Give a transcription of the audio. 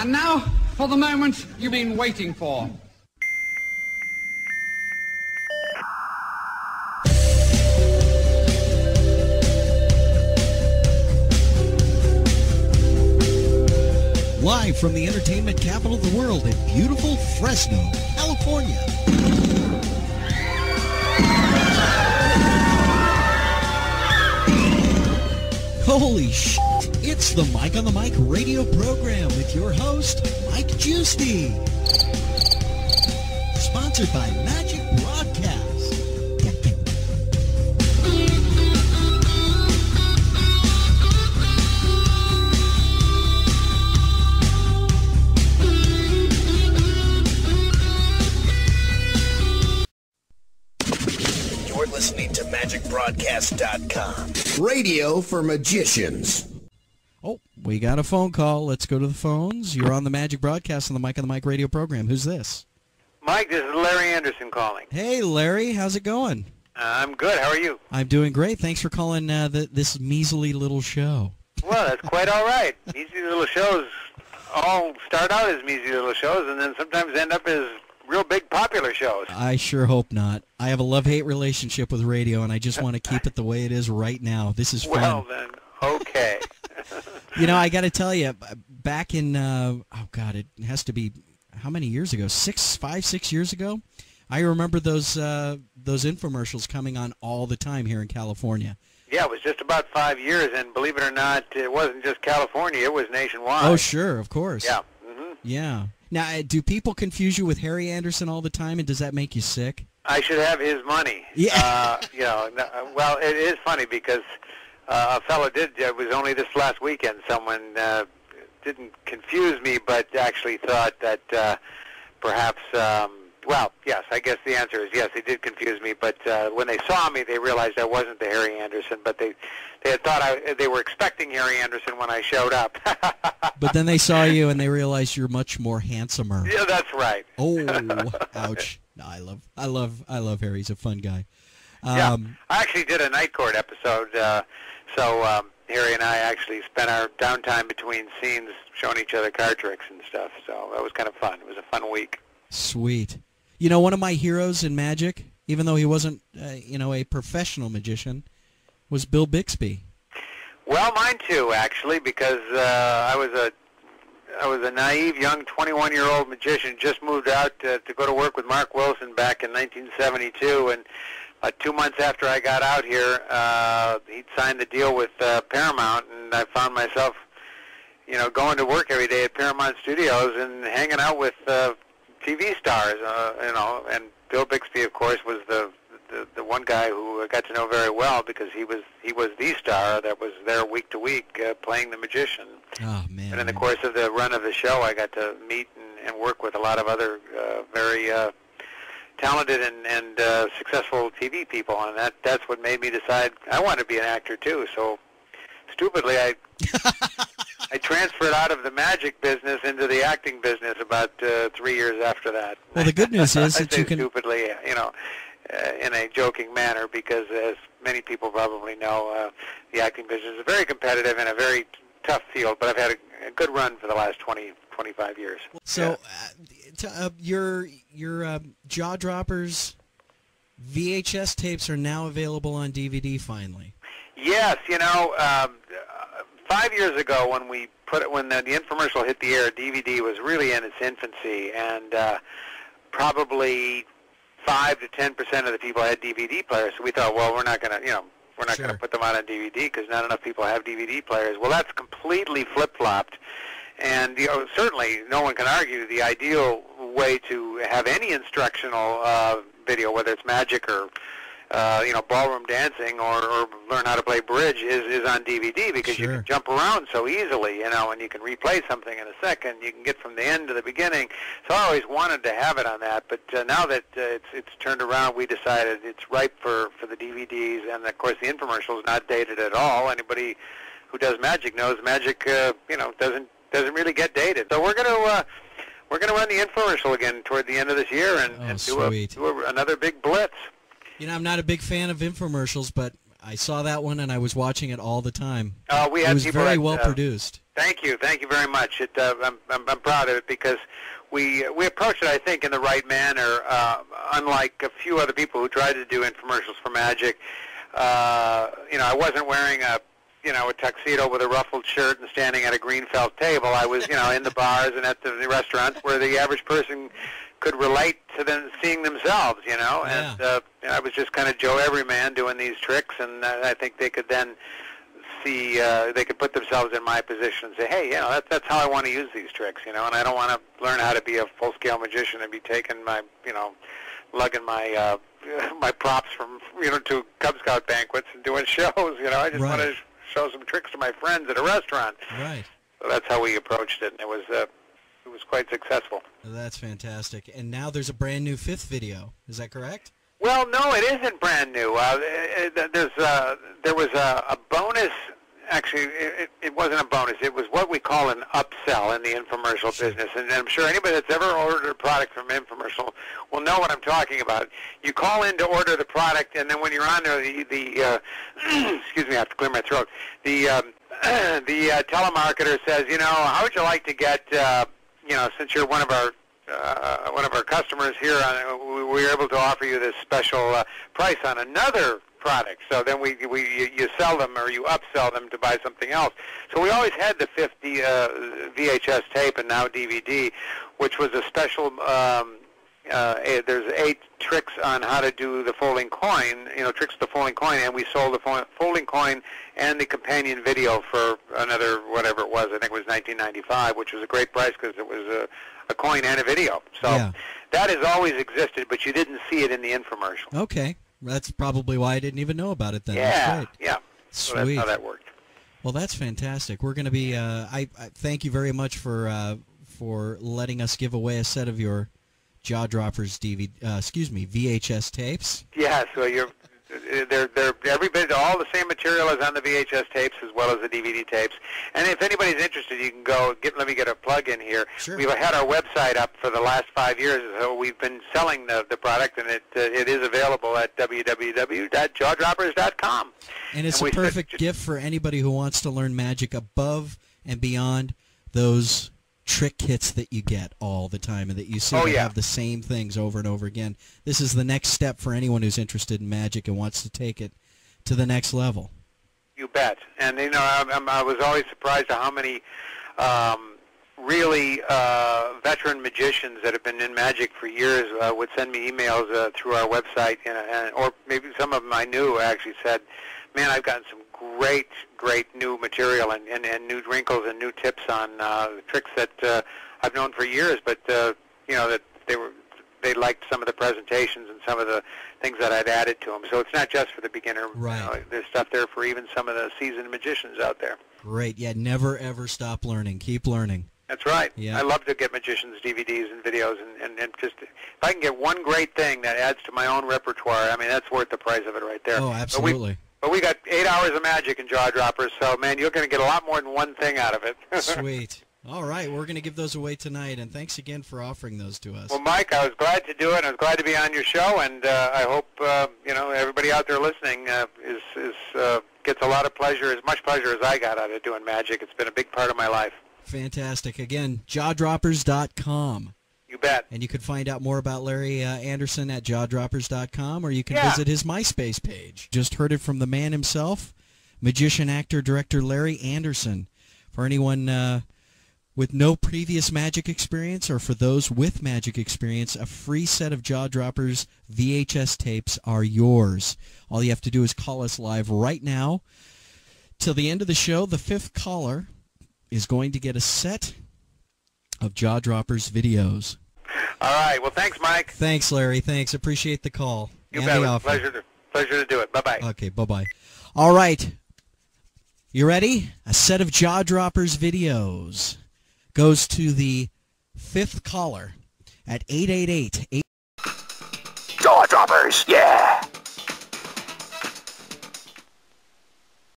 And now for the moment you've been waiting for. Live from the entertainment capital of the world in beautiful Fresno, California. Holy shit! It's the Mike on the Mic radio program with your host, Mike Giusti. Sponsored by Magic Broadcast. You're listening to MagicBroadcast.com. Radio for magicians. Oh, we got a phone call. Let's go to the phones. You're on the Magic Broadcast on the Mike on the Mic radio program. Who's this? Mike, this is Larry Anderson calling. Hey, Larry. How's it going? I'm good. How are you? I'm doing great. Thanks for calling this measly little show. Well, that's quite all right. Measly little shows all start out as measly little shows and then sometimes end up as real big popular shows. I sure hope not. I have a love-hate relationship with radio, and I just want to keep it the way it is right now. This is fun. Well, then, okay. You know, I got to tell you, back in, oh, God, it has to be, how many years ago? 5, 6 years ago? I remember those infomercials coming on all the time here in California. Yeah, it was just about 5 years, and believe it or not, it wasn't just California, it was nationwide. Oh, sure, of course. Yeah. Yeah. Now, do people confuse you with Harry Anderson all the time, and does that make you sick? I should have his money. Yeah. Well, it is funny because a fellow it was only this last weekend, someone didn't confuse me, but actually thought that perhaps, well, yes, I guess the answer is yes, they did confuse me, but when they saw me, they realized I wasn't the Harry Anderson, but they had thought they were expecting Harry Anderson when I showed up. But then they saw you and they realized you're much more handsomer. Yeah, that's right. Oh, ouch. No, I love Harry. He's a fun guy. Yeah, I actually did a Night Court episode, so Harry and I actually spent our downtime between scenes showing each other card tricks and stuff, so that was kind of fun. It was a fun week. Sweet. You know, one of my heroes in magic, even though he wasn't, a professional magician, was Bill Bixby. Well, mine too, actually, because I was a naive young 21-year-old magician, just moved out to go to work with Mark Wilson back in 1972, and 2 months after I got out here, he'd signed the deal with Paramount, and I found myself, going to work every day at Paramount Studios and hanging out with TV stars, and Bill Bixby, of course, was the one guy who I got to know very well because he was the star that was there week to week playing the magician. Oh, man. And in the course of the run of the show, I got to meet and work with a lot of other very talented and successful TV people, and that's what made me decide I wanted to be an actor too. So stupidly, I transferred out of the magic business into the acting business about 3 years after that. Well, the good news is that you can stupidly, in a joking manner, because as many people probably know, the acting business is very competitive and a very tough field, but I've had a good run for the last 25 years. So your Jawdroppers VHS tapes are now available on DVD finally. Yes, 5 years ago when the infomercial hit the air, DVD was really in its infancy, and probably 5 to 10% of the people had DVD players. So we thought, well, we're not going to, going to put them out on DVD because not enough people have DVD players. Well, that's completely flip-flopped, and certainly no one can argue the ideal way to have any instructional video, whether it's magic or ballroom dancing or learn how to play bridge is on DVD because you can jump around so easily, and you can replay something in a second. You can get from the end to the beginning. So I always wanted to have it on that, but now that it's turned around, we decided it's ripe for the DVDs, and of course the infomercial is not dated at all. Anybody who does magic knows magic, doesn't really get dated. So we're gonna run the infomercial again toward the end of this year and do another big blitz. I'm not a big fan of infomercials, but I saw that one and I was watching it all the time. We had it was people very well produced. Thank you very much. I'm proud of it because we approached it, I think, in the right manner. Unlike a few other people who tried to do infomercials for Magic, I wasn't wearing a tuxedo with a ruffled shirt and standing at a green felt table. I was, in the bars and at the restaurants where the average person could relate to them seeing themselves, Yeah. And I was just kind of Joe Everyman doing these tricks, and I think they could then see, they could put themselves in my position and say, hey, that's how I want to use these tricks, and I don't want to learn how to be a full-scale magician and be taking my, lugging my my props from, to Cub Scout banquets and doing shows, I just want to show some tricks to my friends at a restaurant. Right. So that's how we approached it, and it was quite successful. That's fantastic. And now there's a brand new 5th video. Is that correct? Well, no, it isn't brand new. There was a bonus. Actually, it wasn't a bonus. It was what we call an upsell in the infomercial business. And I'm sure anybody that's ever ordered a product from an infomercial will know what I'm talking about. You call in to order the product, and then when you're on there, the excuse me, I have to clear my throat. The telemarketer says, how would you like to get, since you're one of our customers here, we're able to offer you this special price on another product. So then you sell them or you upsell them to buy something else. So we always had the 50 VHS tape and now DVD, which was a special. There's 8 tricks on how to do the folding coin. Tricks of the folding coin, and we sold the folding coin and the companion video for another whatever it was. I think it was $19.95, which was a great price because it was a coin and a video. So that has always existed, but you didn't see it in the infomercial. Okay. That's probably why I didn't even know about it then. Yeah, that's great. yeah. Sweet. So that's how that worked. Well, that's fantastic. We're going to be. I thank you very much for letting us give away a set of your Jawdroppers VHS tapes. Yeah. So they're every bit all the same material as on the VHS tapes as well as the DVD tapes. And if anybody's interested, you can go let me get a plug in here. Sure. We've had our website up for the last 5 years, so we've been selling the product, and it is available at www.jawdroppers.com. And it's a perfect gift for anybody who wants to learn magic above and beyond those trick kits that you get all the time and that you see have the same things over and over again. This is the next step for anyone who's interested in magic and wants to take it to the next level. You bet. And I was always surprised at how many really veteran magicians that have been in magic for years would send me emails through our website, or maybe some of them I knew actually said, man, I've gotten some great new material and new wrinkles and new tips on tricks that I've known for years, but that they liked some of the presentations and some of the things that I'd added to them. So it's not just for the beginner. Right. There's stuff there for even some of the seasoned magicians out there. Great. Yeah, never ever stop learning. Keep learning. That's right. Yeah. I love to get magicians' DVDs and videos, and just if I can get one great thing that adds to my own repertoire, I mean, that's worth the price of it right there. Oh, absolutely. But we got 8 hours of magic in Jawdroppers, so, man, you're going to get a lot more than one thing out of it. Sweet. All right, we're going to give those away tonight, and thanks again for offering those to us. Well, Mike, I was glad to do it. I was glad to be on your show, and I hope everybody out there listening gets a lot of pleasure, as much pleasure as I got out of doing magic. It's been a big part of my life. Fantastic. Again, jawdroppers.com. You bet. And you can find out more about Larry Anderson at jawdroppers.com, or you can visit his MySpace page. Just heard it from the man himself, magician, actor, director Larry Anderson. For anyone with no previous magic experience, or for those with magic experience, a free set of Jawdroppers VHS tapes are yours. All you have to do is call us live right now. Till the end of the show, the 5th caller is going to get a set of Jawdroppers videos. All right. Well, thanks, Mike. Thanks, Larry. Thanks. Appreciate the call. You bet. It was a pleasure to do it. Bye-bye. Okay, bye-bye. All right. You ready? A set of Jawdroppers videos goes to the 5th caller at 888. Jawdroppers, yeah!